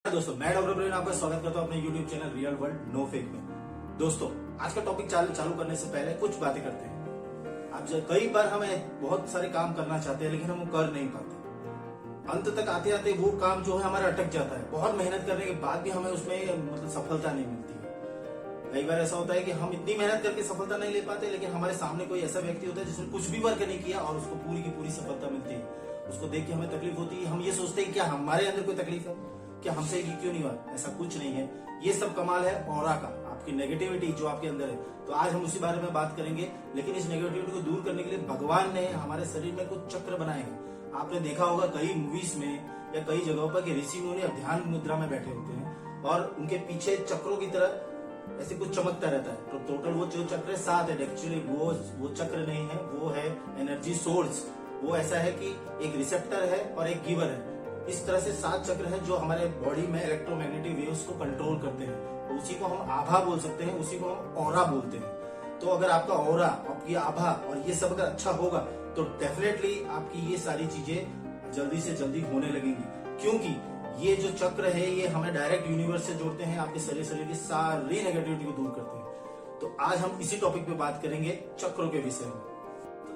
दोस्तों, मैं डॉक्टर प्रवीण आपका स्वागत करता हूं अपने YouTube channel real world no fake में। दोस्तों, आज का टॉपिक चालू करने से पहले कुछ बातें करते हैं। आप कई बार हमें बहुत सारे काम करना चाहते हैं लेकिन हम वो कर नहीं पाते। अंत तक आते आते वो काम जो है हमारा अटक जाता है। बहुत मेहनत करने के बाद भी हमें उसमें सफलता नहीं मिलती है। कई बार ऐसा होता है कि हम इतनी मेहनत करके सफलता नहीं ले पाते, लेकिन हमारे सामने कोई ऐसा व्यक्ति होता है जिसने कुछ भी वर्क नहीं किया और उसको पूरी की पूरी सफलता मिलती है। उसको देख के हमें तकलीफ होती है। हम ये सोचते हैं क्या हमारे अंदर कोई तकलीफ है, क्या हमसे ये क्यों नहीं हुआ। ऐसा कुछ नहीं है। ये सब कमाल है ऑरा का, आपकी नेगेटिविटी जो आपके अंदर है। तो आज हम उसी बारे में बात करेंगे। लेकिन इस नेगेटिविटी को दूर करने के लिए भगवान ने हमारे शरीर में कुछ चक्र बनाए हैं। आपने देखा होगा कई मूवीज में या कई जगहों पर कि ऋषि मुनि ध्यान मुद्रा में बैठे होते हैं और उनके पीछे चक्रों की तरह ऐसे कुछ चमकता रहता है। तो टोटल वो जो चक्र 7 है, एक्चुअली वो चक्र नहीं है, वो है एनर्जी सोर्स। वो ऐसा है कि एक रिसेप्टर है और एक गिवर है। इस तरह से 7 चक्र हैं जो हमारे बॉडी में इलेक्ट्रोमैग्नेटिक वेव्स को कंट्रोल करते हैं। तो उसी को हम आभा बोल सकते हैं, उसी को हम ऑरा बोलते हैं। तो अगर आपका ऑरा, आपकी आभा और ये सब अगर अच्छा होगा तो डेफिनेटली आपकी ये सारी चीजें जल्दी से जल्दी होने लगेंगी। क्योंकि ये जो चक्र है ये हमें डायरेक्ट यूनिवर्स से जोड़ते हैं, आपके शरीर की सारी नेगेटिविटी को दूर करते हैं। तो आज हम इसी टॉपिक पे बात करेंगे, चक्रों के विषय में।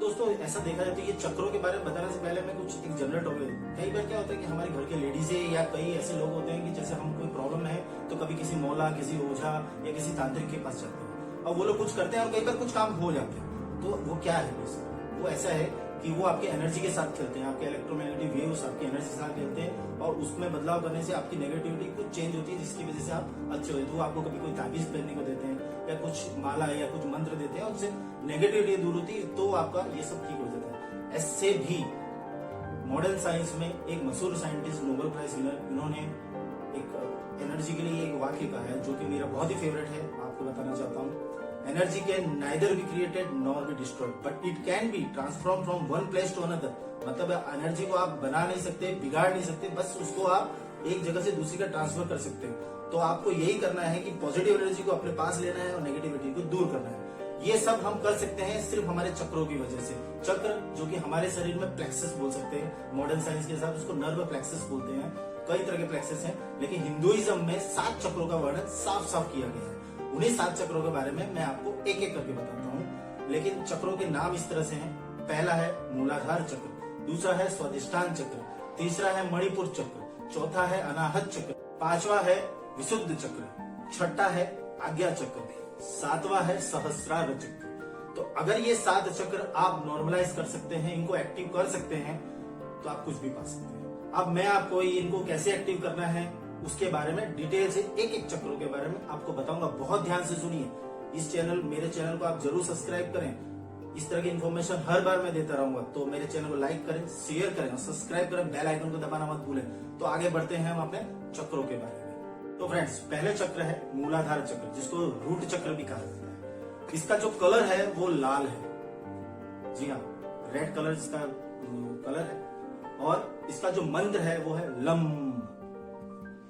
दोस्तों, ऐसा देखा जाए तो ये चक्रों के बारे में बताने से पहले मैं कुछ एक जनरल टॉपिक। कई बार क्या होता है कि हमारे घर के लेडीज या कई ऐसे लोग होते हैं कि जैसे हम कोई प्रॉब्लम है तो कभी किसी मौला, किसी ओझा या किसी तांत्रिक के पास जाते हैं और वो लोग कुछ करते हैं और कई बार कुछ काम हो जाते हैं। तो वो क्या है, वो ऐसा है कि वो आपके एनर्जी के साथ खेलते हैं, आपके इलेक्ट्रोमैग्नेटिक वेव्स आपकी एनर्जी के साथ खेलते हैं और उसमें बदलाव करने से आपकी नेगेटिविटी कुछ चेंज होती है, जिसकी वजह से आप अच्छे होते हैं। वो आपको कभी कोई ताबीज पहनने को देते हैं या कुछ माला या कुछ मंत्र देते हैं और उससे नेगेटिविटी दूर होती है, तो आपका ये सब ठीक हो जाता है। ऐसे भी मॉडर्न साइंस में एक मशहूर साइंटिस्ट, नोबेल प्राइज विनर, इन्होंने एक एनर्जी के लिए एक वाक्य कहा है जो कि मेरा बहुत ही फेवरेट है, आपको बताना चाहता हूँ। Energy can neither be created nor be destroyed but it can be transform from one place to another. मतलब एनर्जी को आप बना नहीं सकते, बिगाड़ नहीं सकते, बस उसको आप एक जगह से दूसरी का ट्रांसफर कर सकते हैं। तो आपको यही करना है कि पॉजिटिव एनर्जी को अपने पास लेना है और नेगेटिविटी को दूर करना है। ये सब हम कर सकते हैं सिर्फ हमारे चक्रों की वजह से। चक्र जो कि हमारे शरीर में प्लेक्सस बोल सकते हैं, मॉडर्न साइंस के हिसाब से उसको नर्व प्लेक्सस बोलते हैं। कई तरह के प्लेक्सस हैं, लेकिन हिंदुइज्म में 7 चक्रों का वर्णन साफ साफ किया गया है। उन्हीं 7 चक्रों के बारे में मैं आपको एक एक करके बताता हूँ। लेकिन चक्रों के नाम इस तरह से हैं। पहला है मूलाधार चक्र, दूसरा है स्वादिष्टान चक्र, तीसरा है मणिपुर चक्र, चौथा है अनाहत चक्र, 5वां है विशुद्ध चक्र, छठा है आज्ञा चक्र, 7वां है सहस्रार चक्र। तो अगर ये 7 चक्र आप नॉर्मलाइज कर सकते हैं, इनको एक्टिव कर सकते हैं, तो आप कुछ भी पा सकते हैं। अब मैं आपको इनको कैसे एक्टिव करना है उसके बारे में डिटेल से एक एक चक्रों के बारे में आपको बताऊंगा। बहुत ध्यान से सुनिए। मेरे चैनल को आप जरूर सब्सक्राइब करें। इस तरह की इन्फॉर्मेशन हर बार मैं देता रहूंगा। तो मेरे चैनल को लाइक करें, शेयर करें और सब्सक्राइब करें, बेल आइकन को दबाना मत भूलें। तो आगे बढ़ते हैं हम अपने चक्रों के बारे में। तो फ्रेंड्स, पहले चक्र है मूलाधार चक्र, जिसको रूट चक्र भी कहा जाता है। इसका जो कलर है वो लाल है। जी हाँ, रेड कलर इसका कलर है और इसका जो मंत्र है वो है लम।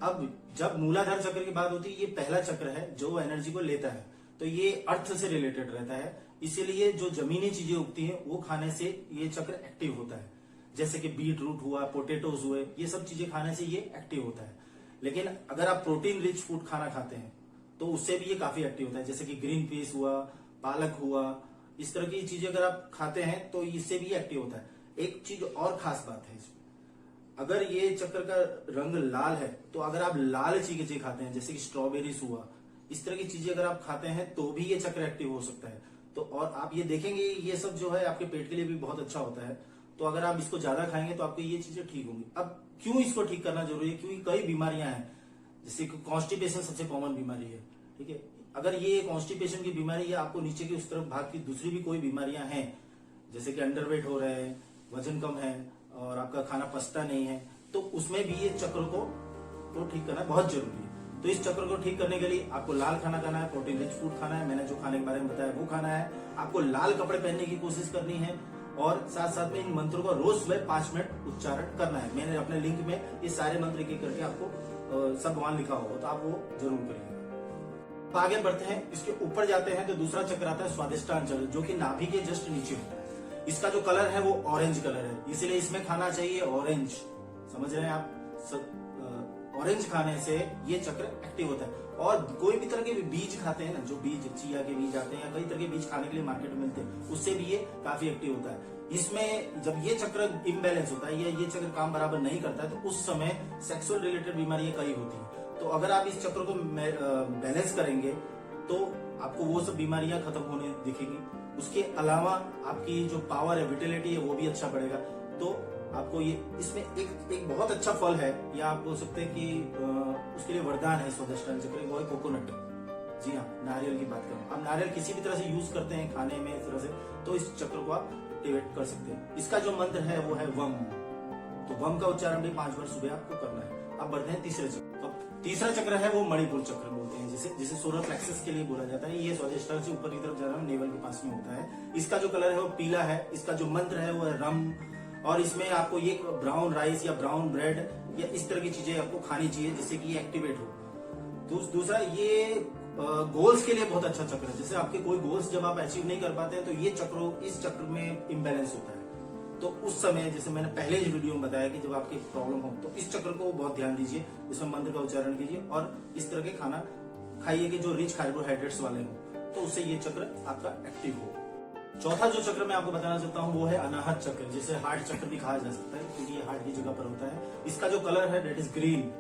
अब जब मूलाधार चक्र की बात होती है, ये पहला चक्र है जो एनर्जी को लेता है। तो ये अर्थ से रिलेटेड रहता है, इसीलिए जो जमीनी चीजें उगती हैं वो खाने से ये चक्र एक्टिव होता है। जैसे कि बीट रूट हुआ, पोटेटोज हुए, ये सब चीजें खाने से ये एक्टिव होता है। लेकिन अगर आप प्रोटीन रिच फूड खाना खाते हैं तो उससे भी ये काफी एक्टिव होता है। जैसे कि ग्रीन पीस हुआ, पालक हुआ, इस तरह की चीजें अगर आप खाते हैं तो इससे भी एक्टिव होता है। एक चीज और खास बात है इसमें, अगर ये चक्र का रंग लाल है तो अगर आप लाल चीजें खाते हैं, जैसे कि स्ट्रॉबेरीज हुआ, इस तरह की चीजें अगर आप खाते हैं तो भी ये चक्र एक्टिव हो सकता है। तो और आप ये देखेंगे ये सब जो है आपके पेट के लिए भी बहुत अच्छा होता है। तो अगर आप इसको ज्यादा खाएंगे तो आपको ये चीजें ठीक होंगी। अब क्यों इसको ठीक करना जरूरी है? क्योंकि कई बीमारियां हैं, जैसे कि कॉन्स्टिपेशन सबसे कॉमन बीमारी है। ठीक है, अगर ये कॉन्स्टिपेशन की बीमारी या आपको नीचे की उस तरफ भाग की दूसरी भी कोई बीमारियां हैं, जैसे कि अंडरवेट हो रहे हैं, वजन कम है और आपका खाना पचता नहीं है, तो उसमें भी ये चक्र को ठीक करना बहुत जरूरी है। तो इस चक्र को ठीक करने के लिए आपको लाल खाना खाना है, प्रोटीन रिच फूड खाना है, मैंने जो खाने के बारे में बताया वो खाना है, आपको लाल कपड़े पहनने की कोशिश करनी है और साथ साथ में इन मंत्रों का रोज सुबह 5 मिनट उच्चारण करना है। मैंने अपने लिंक में ये सारे मंत्र एक करके आपको सब वहां लिखा होगा, तो आप वो जरूर करिएगा। तो आगे बढ़ते हैं, इसके ऊपर जाते हैं तो दूसरा चक्र आता है स्वादिष्टान चक्र, जो कि नाभि के जस्ट नीचे होता है। इसका जो कलर है वो ऑरेंज कलर है, इसलिए इसमें खाना चाहिए ऑरेंज। समझ रहे हैं आप? ऑरेंज खाने से ये चक्र एक्टिव होता है। और कोई भी तरह के बीज खाते हैं ना, जो बीज चिया के बीज आते हैं या कई तरह के बीज खाने के लिए मार्केट में मिलते हैं, उससे भी ये काफी एक्टिव होता है। इसमें जब ये चक्र इम्बैलेंस होता है या ये चक्र काम बराबर नहीं करता है तो उस समय सेक्सुअल रिलेटेड बीमारियां कई होती हैं। तो अगर आप इस चक्र को बैलेंस करेंगे तो आपको वो सब बीमारियां खत्म होने दिखेंगी। उसके अलावा आपकी जो पावर है, विटेलिटी है, वो भी अच्छा बढ़ेगा। तो आपको ये इसमें एक बहुत अच्छा फल है, या आप बोल सकते हैं कि उसके लिए वरदान है स्वादिष्टान चक्र, वो है कोकोनट। जी हाँ, नारियल की बात करूं, आप नारियल किसी भी तरह से यूज करते हैं खाने में इस तरह से, तो इस चक्र को आप एक्टिवेट कर सकते हैं। इसका जो मंत्र है वो है वम। तो वम का उच्चारण भी 5 बार सुबह आपको करना है। अब बढ़ते हैं तीसरे चक्र। तो तीसरा चक्र है वो मणिपुर चक्र बोलते हैं, जिसे सोलर प्लेक्सस के लिए बोला जाता है। ये स्वादिष्टान से ऊपर की तरफ जा रहा है, नेवल के पास में होता है। इसका जो कलर है वो पीला है। इसका जो मंत्र है वो है रम। और इसमें आपको ये ब्राउन राइस या ब्राउन ब्रेड या इस तरह की चीजें आपको खानी चाहिए जिससे कि ये एक्टिवेट हो। दूसरा, ये गोल्स के लिए बहुत अच्छा चक्र है। जैसे आपके कोई गोल्स जब आप अचीव नहीं कर पाते हैं तो ये इस चक्र में इम्बैलेंस होता है। तो उस समय, जैसे मैंने पहले इस वीडियो में बताया कि जब आपकी प्रॉब्लम हो तो इस चक्र को बहुत ध्यान दीजिए, इसमें मंत्र का उच्चारण कीजिए और इस तरह के खाना खाइए कि जो रिच कार्बोहाइड्रेट्स वाले हो, तो उससे ये चक्र आपका एक्टिव हो। चौथा जो चक्र मैं आपको बताना चाहता हूँ वो है अनाहत चक्र, जिसे हार्ट चक्र भी कहा जा सकता है क्योंकि ये हार्ट की जगह पर होता है। इसका जो कलर है that is green.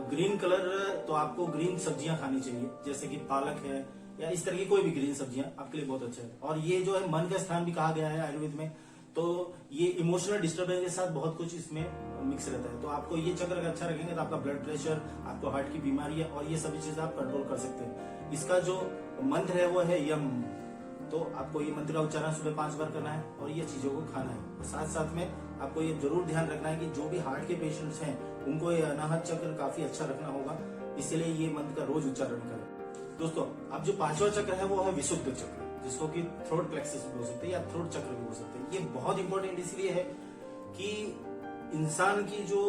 Green colour, तो आपको ग्रीन सब्जियां खानी चाहिए, जैसे कि पालक है या इस तरह की कोई भी ग्रीन सब्जियां आपके लिए बहुत अच्छा है। और ये जो है मन का स्थान भी कहा गया है आयुर्वेद में, तो ये इमोशनल डिस्टर्बेंस के साथ बहुत कुछ इसमें मिक्स रहता है। तो आपको ये चक्र अगर अच्छा रखेंगे तो आपका ब्लड प्रेशर, आपको हार्ट की बीमारी है और ये सभी चीजें आप कंट्रोल कर सकते हैं। इसका जो मंत्र है वो है यम। तो आपको ये मंत्र का उच्चारण सुबह 5 बार करना है और ये चीजों को खाना है। साथ साथ में आपको ये जरूर ध्यान रखना है कि जो भी हार्ट के पेशेंट्स हैं उनको ये अनाहत चक्र काफी अच्छा रखना होगा, इसलिए ये मंत्र का रोज उच्चारण करें। दोस्तों, अब जो 5वां चक्र है वो है विशुद्ध चक्र, जिसको कि थ्रोट प्लेक्सस भी बोल सकते हैं या थ्रोट चक्र भी बोल सकते हैं। ये बहुत इंपॉर्टेंट इसलिए है कि इंसान की जो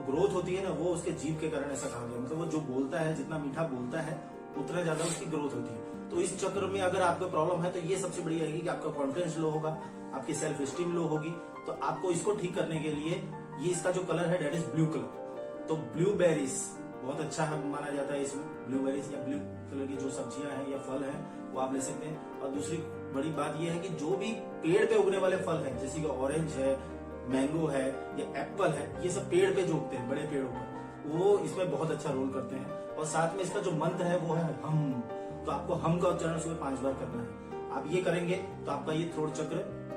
ग्रोथ होती है ना, वो उसके जीव के कारण ऐसा कहा गया। मतलब वो जो बोलता है, जितना मीठा बोलता है उतना ज्यादा उसकी ग्रोथ होती है। तो इस चक्र में अगर आपको प्रॉब्लम है तो ये सबसे बड़ी आएगी कि आपका कॉन्फिडेंस लो होगा, आपकी सेल्फ स्टीम लो होगी। तो आपको इसको ठीक करने के लिए ये इसका जो कलर है दैट इज ब्लू कलर। तो ब्लूबेरीज बहुत अच्छा है माना जाता है इसमें। ब्लूबेरीज या ब्लू कलर की जो सब्जियां हैं या फल हैं वो आप ले सकते हैं। और दूसरी बड़ी बात यह है कि जो भी पेड़ पे उगने वाले फल हैं, जैसे कि ऑरेंज है, मैंगो है या एप्पल है, ये सब पेड़ पे जो उगते हैं बड़े पेड़ों पर, वो इसमें बहुत अच्छा रोल करते हैं। और साथ में इसका जो मंत्र है वो है हम। तो आपको हम का उच्चारण सुबह 5 बार करना है। आप ये करेंगे तो आपका ये थ्रोट चक्र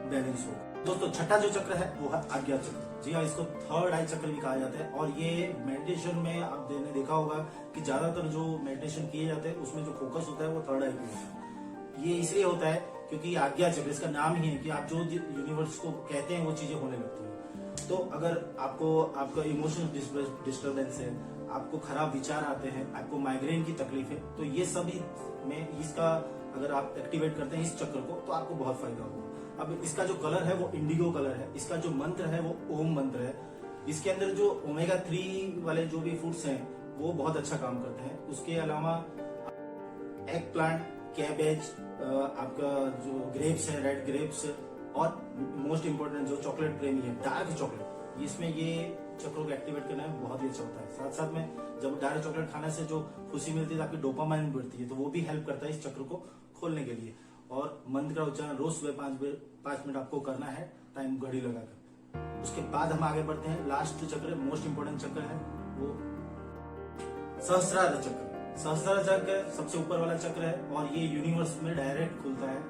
बैलेंस होगा। दोस्तों, छठा जो चक्र है वो है आज्ञा चक्र। जी हाँ, इसको थर्ड आई चक्र भी कहा जाता है। और ये मेडिटेशन में आपने देखा होगा कि ज्यादातर जो मेडिटेशन किए जाते हैं उसमें जो फोकस होता है वो थर्ड आई पे होता है। ये इसलिए होता है क्योंकि आज्ञा चक्र, इसका नाम ही है कि आप जो यूनिवर्स को कहते हैं वो चीजें होने लगती है। तो अगर आपका इमोशनल डिस्टर्बेंस है, आपको खराब विचार आते हैं, आपको माइग्रेन की तकलीफ है, तो ये सभी में इसका अगर आप एक्टिवेट करते हैं इस चक्र को तो आपको बहुत फायदा होगा। अब इसका जो कलर है वो इंडिगो कलर है। इसका जो मंत्र है वो ओम मंत्र है। इसके अंदर जो ओमेगा 3 वाले जो भी फूड्स हैं वो बहुत अच्छा काम करते हैं। उसके अलावा एग प्लांट, कैबेज, आपका जो ग्रेप्स है, रेड ग्रेप्स, और मोस्ट इम्पोर्टेंट जो चॉकलेट प्रेमी है, डार्क चॉकलेट, इसमें ये चक्रों को एक्टिवेट करने में बहुत ही अच्छा होता है। साथ साथ में जब डार्क चॉकलेट खाने से जो खुशी मिलती है तो आपकी डोपामाइन बढ़ती है, तो वो भी हेल्प करता है इस चक्र को खोलने के लिए। और मंत्र का उच्चारण रोज सुबह 5 मिनट आपको करना है, टाइम घड़ी लगाकर। उसके बाद हम आगे बढ़ते हैं। लास्ट चक्र, मोस्ट इंपोर्टेंट चक्र है वो सहस्त्रार चक्र। सहस्त्रार चक्र सबसे ऊपर वाला चक्र है और ये यूनिवर्स में डायरेक्ट खुलता है।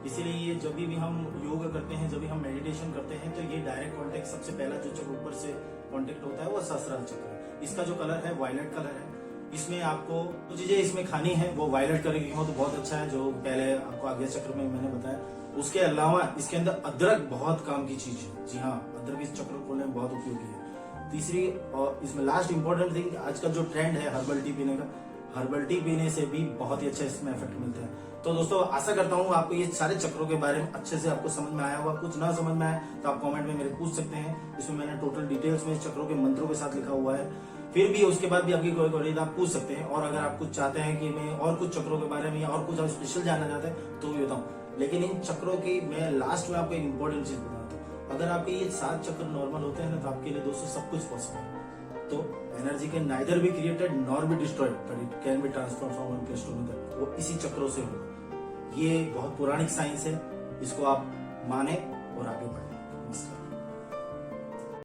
इसीलिए ये जब भी हम योग करते हैं, जब भी हम मेडिटेशन करते हैं, तो ये डायरेक्ट कांटेक्ट, सबसे पहला जो चक्र ऊपर से कांटेक्ट होता है वो सहस्त्रार चक्र है। इसका जो कलर है वायलेट कलर है। इसमें आपको जो चीजें इसमें खानी है वो वायलेट कलर की हो तो बहुत अच्छा है, जो पहले आपको आगे चक्र में मैंने बताया। उसके अलावा इसके अंदर अदरक बहुत काम की चीज है। जी हाँ, अदरक इस चक्र खोलने में बहुत उपयोगी है। तीसरी और इसमें लास्ट इंपॉर्टेंट थिंग, आज का जो ट्रेंड है हर्बल टी पीने का, हर्बल टी पीने से भी बहुत ही अच्छा इसमें इफेक्ट मिलता है। तो दोस्तों, आशा करता हूँ आपको ये सारे चक्रों के बारे में अच्छे से आपको समझ में आया होगा। कुछ ना समझ में आया तो आप कमेंट में मेरे पूछ सकते हैं। इसमें मैंने टोटल डिटेल्स में चक्रों के मंत्रों के साथ लिखा हुआ है। फिर भी उसके बाद भी आपकी कोई क्वेरी आप पूछ सकते हैं। और अगर आप कुछ चाहते हैं कि मैं और कुछ चक्रों के बारे में या और कुछ आप स्पेशल जानना चाहते हैं तो भी बताऊँ। लेकिन इन चक्रों की मैं लास्ट में आपको एक इंपॉर्टेंट चीज बताता हूँ। अगर आपके ये 7 चक्र नॉर्मल होते हैं ना तो आपके लिए दोस्तों सब कुछ पॉसिबल है। तो energy can neither be created nor be destroyed but it can be transform from one place to another. वो इसी चक्रों से होगा। ये बहुत पौराणिक साइंस है, इसको आप माने और आगे बढ़े।